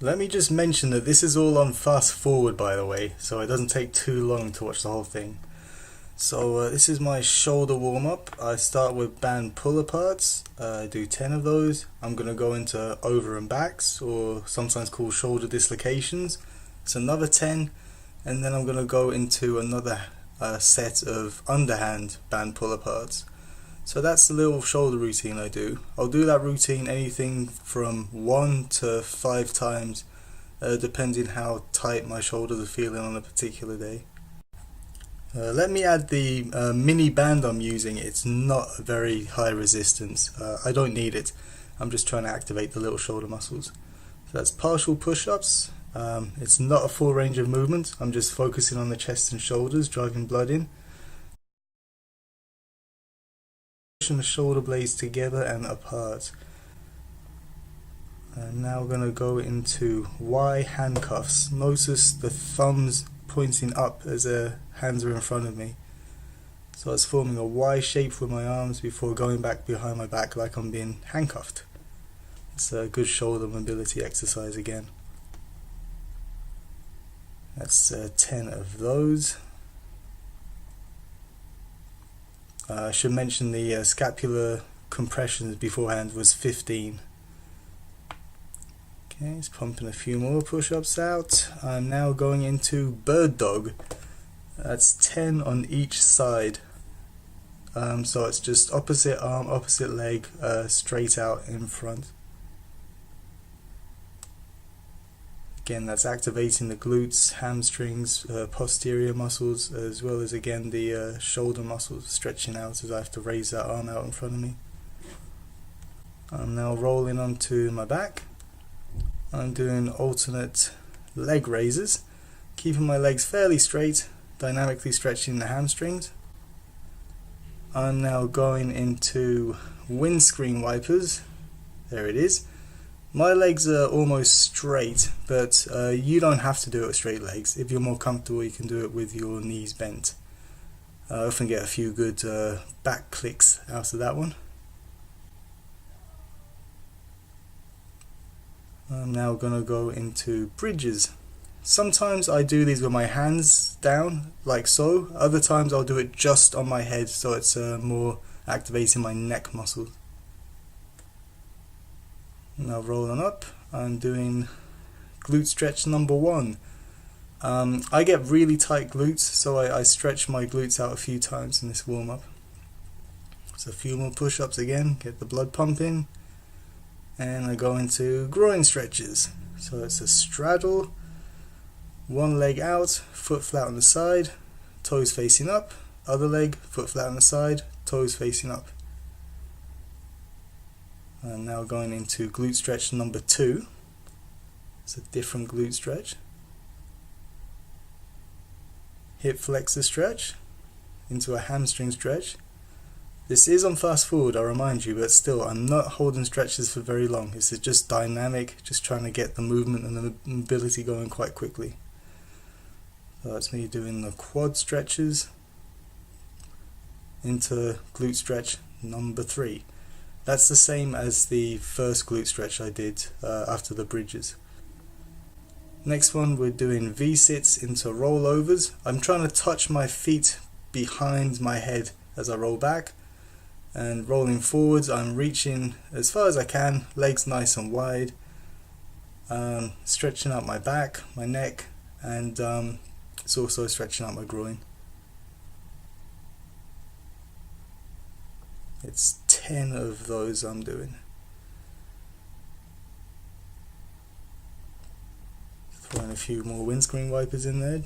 Let me just mention that this is all on fast forward, by the way, so it doesn't take too long to watch the whole thing. So this is my shoulder warm up. I start with band pull aparts. I do 10 of those. I'm going to go into over and backs, or sometimes called shoulder dislocations. It's another 10, and then I'm going to go into another set of underhand band pull aparts. So that's the little shoulder routine I do. I'll do that routine anything from 1 to 5 times, depending how tight my shoulders are feeling on a particular day. Let me add the mini band I'm using. It's not very high resistance. I don't need it. I'm just trying to activate the little shoulder muscles. So that's partial push-ups. It's not a full range of movement. I'm just focusing on the chest and shoulders, driving blood in. Pushing the shoulder blades together and apart. And now we're going to go into Y handcuffs. Notice the thumbs pointing up as the hands are in front of me. So it's forming a Y shape with my arms before going back behind my back like I'm being handcuffed. It's a good shoulder mobility exercise again. That's 10 of those. I should mention the scapular compressions beforehand was 15. Okay, it's pumping a few more push-ups out. I'm now going into bird dog. That's 10 on each side. So it's just opposite arm, opposite leg, straight out in front. Again, that's activating the glutes, hamstrings, posterior muscles, as well as again the shoulder muscles stretching out as I have to raise that arm out in front of me. I'm now rolling onto my back. I'm doing alternate leg raises, keeping my legs fairly straight, dynamically stretching the hamstrings. I'm now going into windscreen wipers. There it is. My legs are almost straight, but you don't have to do it with straight legs. If you're more comfortable, you can do it with your knees bent. I often get a few good back clicks out of that one. I'm now going to go into bridges. Sometimes I do these with my hands down, like so. Other times I'll do it just on my head, so it's more activating my neck muscles. Now rolling up, I'm doing glute stretch number 1. I get really tight glutes, so I stretch my glutes out a few times in this warm-up. So a few more push-ups again, get the blood pumping, and I go into groin stretches. So it's a straddle, one leg out, foot flat on the side, toes facing up, other leg, foot flat on the side, toes facing up. I'm now going into glute stretch number 2. It's a different glute stretch. Hip flexor stretch into a hamstring stretch. This is on fast forward, I remind you, but still I'm not holding stretches for very long. This is just dynamic, just trying to get the movement and the mobility going quite quickly. So that's me doing the quad stretches into glute stretch number 3. That's the same as the first glute stretch I did after the bridges. Next one, we're doing V-sits into rollovers. I'm trying to touch my feet behind my head as I roll back, and rolling forwards I'm reaching as far as I can, legs nice and wide, stretching out my back, my neck, and it's also stretching out my groin. It's 10 of those I'm doing. Throwing a few more windscreen wipers in there.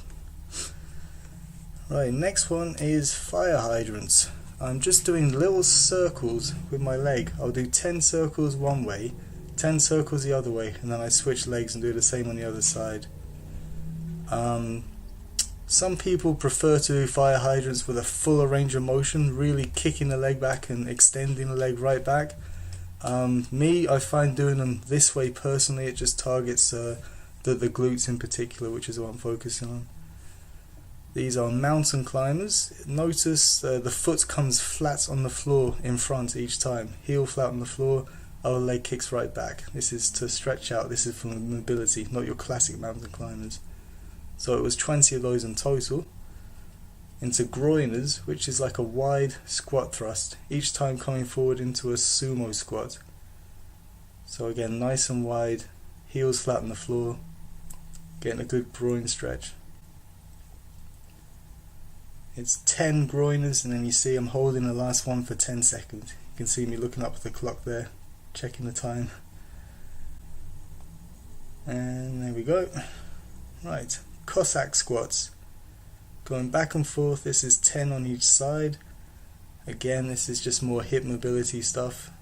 Right, next one is fire hydrants. I'm just doing little circles with my leg. I'll do 10 circles one way, 10 circles the other way, and then I switch legs and do the same on the other side. Some people prefer to do fire hydrants with a fuller range of motion, really kicking the leg back and extending the leg right back. Me, I find doing them this way personally, it just targets the glutes in particular, which is what I'm focusing on. These are mountain climbers. Notice the foot comes flat on the floor in front each time, heel flat on the floor. other leg kicks right back. This is to stretch out, this is for mobility, not your classic mountain climbers. So it was 20 of those in total. Into groiners, which is like a wide squat thrust, each time coming forward into a sumo squat. So again, nice and wide, heels flat on the floor, getting a good groin stretch. It's 10 groiners, and then you see I'm holding the last one for 10 seconds. You can see me looking up at the clock there, checking the time. And there we go. Right, Cossack squats. Going back and forth, this is 10 on each side. Again, this is just more hip mobility stuff.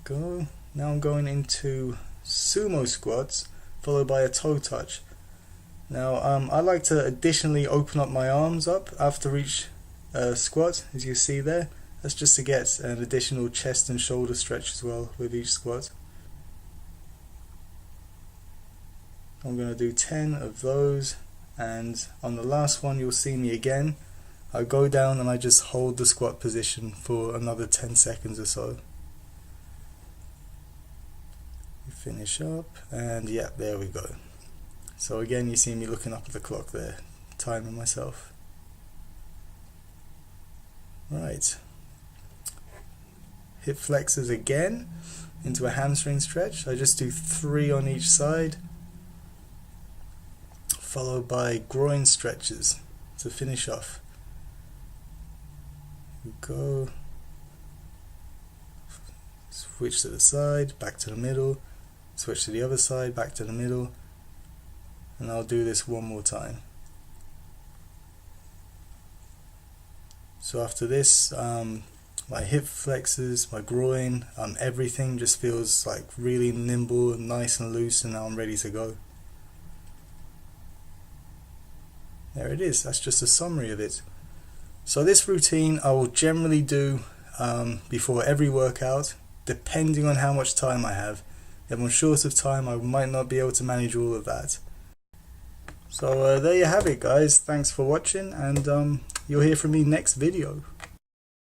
Go. Now I'm going into sumo squats, followed by a toe touch. Now I like to additionally open up my arms up after each squat, as you see there. That's just to get an additional chest and shoulder stretch as well with each squat. I'm going to do 10 of those, and on the last one you'll see me again. I go down and I just hold the squat position for another 10 seconds or so. Finish up, and yeah, there we go. So again, you see me looking up at the clock there, timing myself. Right, hip flexors again into a hamstring stretch. I just do 3 on each side, followed by groin stretches to finish off. Here we go. Switch to the side, back to the middle, switch to the other side, back to the middle, and I'll do this one more time. So after this, my hip flexors, my groin, everything just feels like really nimble and nice and loose, and now I'm ready to go. There it is, that's just a summary of it. So this routine I will generally do before every workout, depending on how much time I have. If I'm short of time, I might not be able to manage all of that. So there you have it, guys. Thanks for watching, and you'll hear from me next video.